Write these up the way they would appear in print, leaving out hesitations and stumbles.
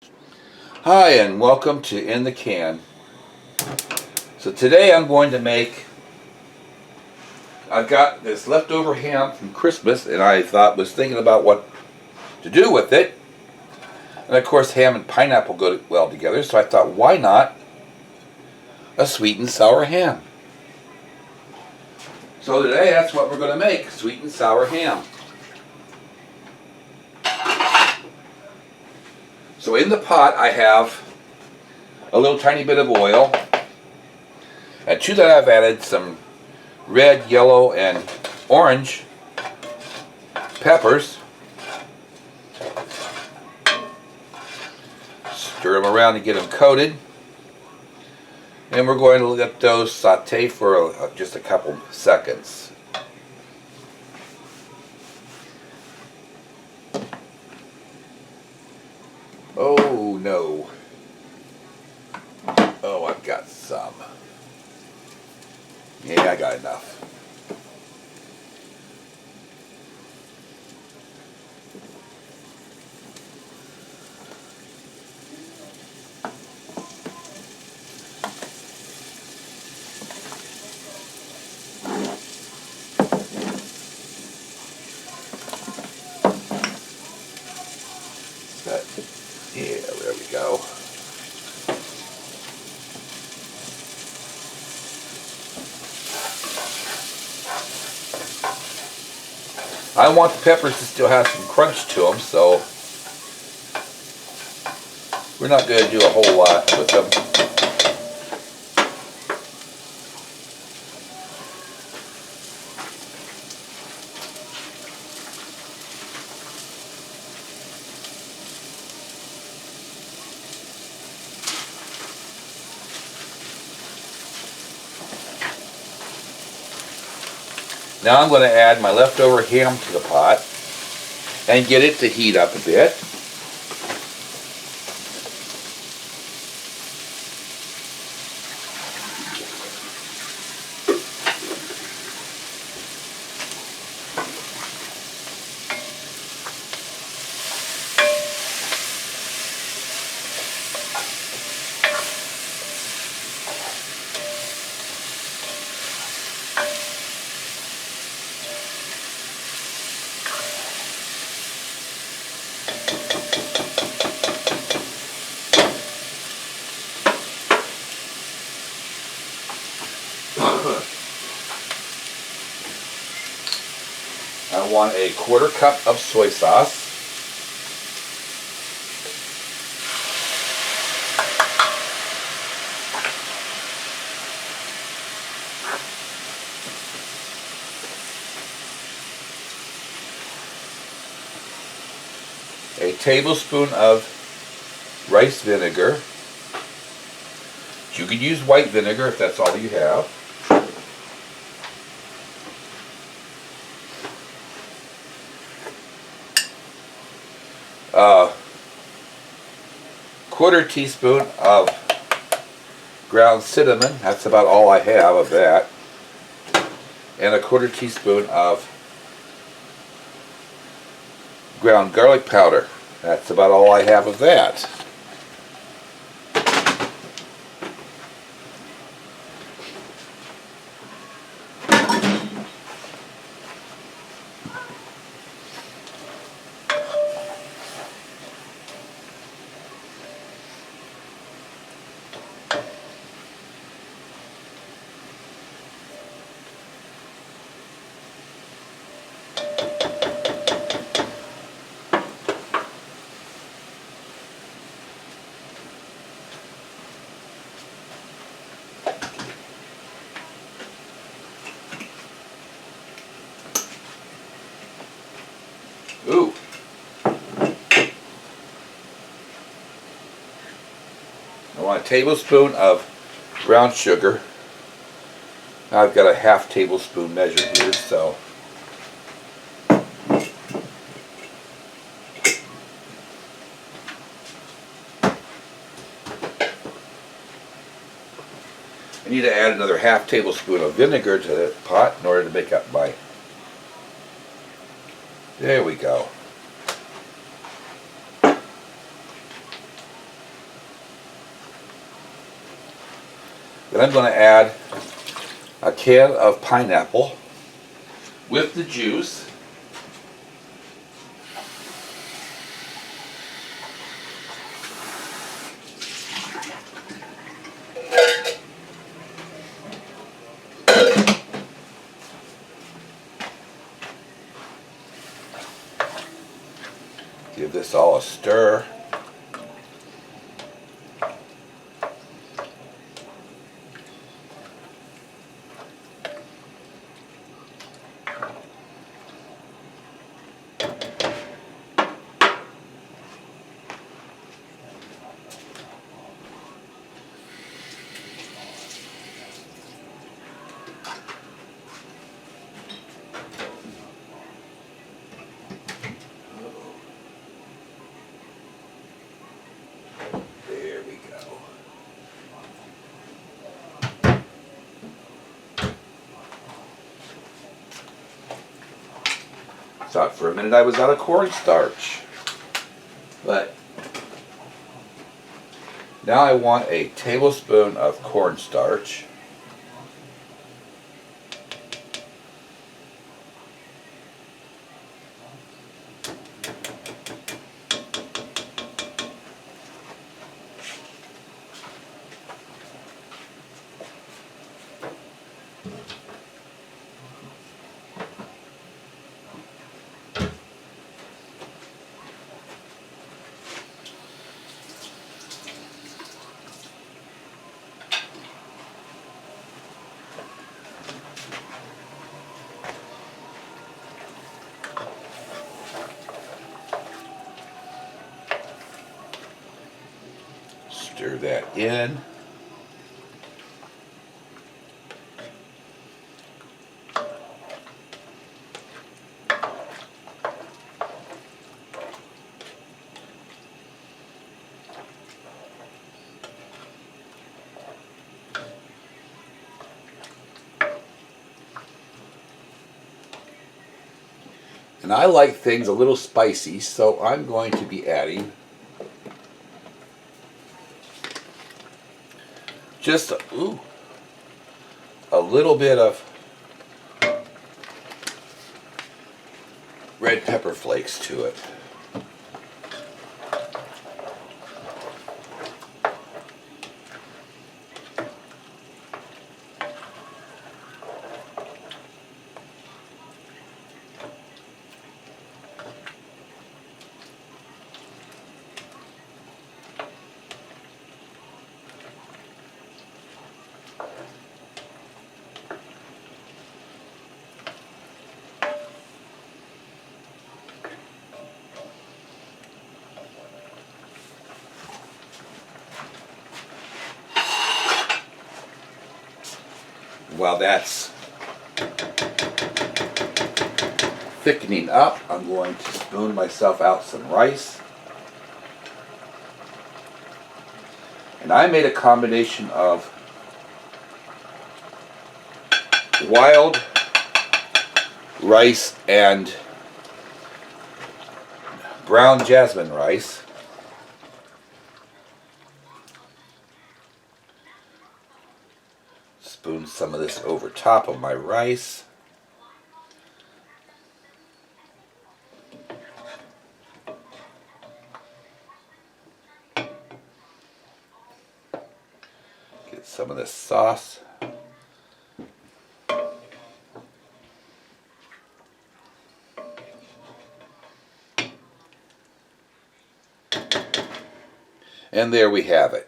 Hi and welcome to In the Can. So today I'm going to make, I've got this leftover ham from Christmas and I was thinking about what to do with it. And of course ham and pineapple go well together, so I thought why not a sweet and sour ham. So today that's what we're going to make, sweet and sour ham. So in the pot I have a little tiny bit of oil, and to that I've added some red, yellow, and orange peppers. Stir them around to get them coated, and we're going to let those saute for just a couple seconds. Oh no. Oh, I've got some. Yeah, I got enough. Yeah, there we go. I want the peppers to still have some crunch to them, so we're not going to do a whole lot with them. Now I'm going to add my leftover ham to the pot and get it to heat up a bit. I want a 1/4 cup of soy sauce. A tablespoon of rice vinegar. You could use white vinegar if that's all you have. Uh, 1/4 teaspoon of ground cinnamon. That's about all I have of that. And a 1/4 teaspoon of ground garlic powder. That's about all I have of that. Ooh. I want a tablespoon of brown sugar. I've got a 1/2 tablespoon measure here, so I need to add another 1/2 tablespoon of vinegar to the pot in order to make up my. There we go. Then I'm going to add a can of pineapple with the juice. Give this all a stir. There we go. Thought for a minute I was out of cornstarch. But now I want a tablespoon of cornstarch. Stir that in. And I like things a little spicy, so I'm going to be adding just a little bit of red pepper flakes to it. While that's thickening up, I'm going to spoon myself out some rice. And I made a combination of wild rice and brown jasmine rice. Spoon some of this over top of my rice. Get some of this sauce. And there we have it.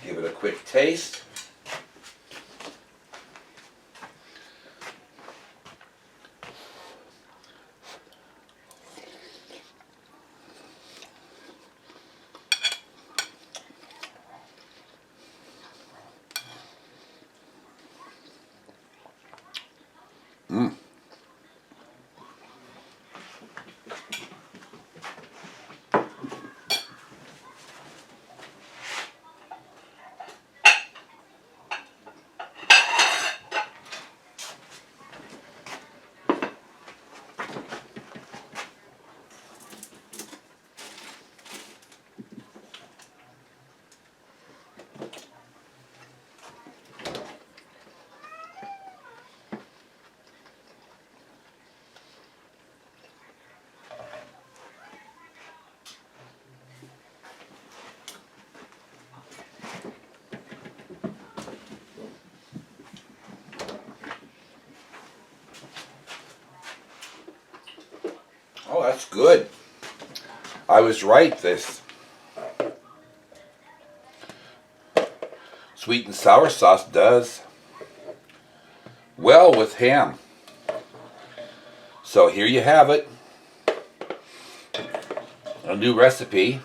Give it a quick taste. That's good. I was right. This sweet and sour sauce does well with ham. So here you have it. A new recipe.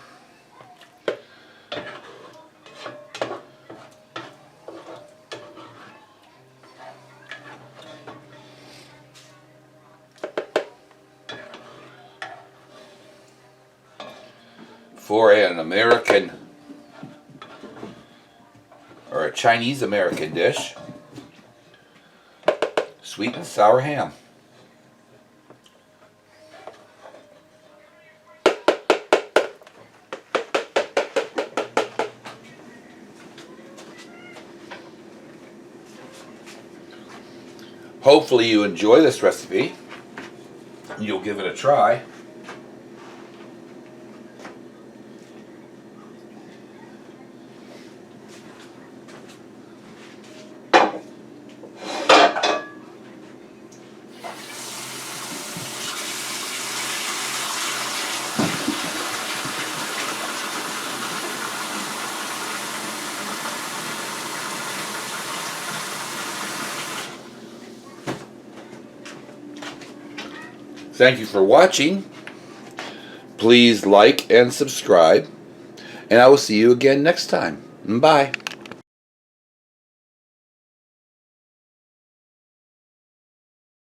For an American or a Chinese American dish, sweet and sour ham. Hopefully you enjoy this recipe. You'll give it a try. Thank you for watching. Please like and subscribe, and I will see you again next time. Bye.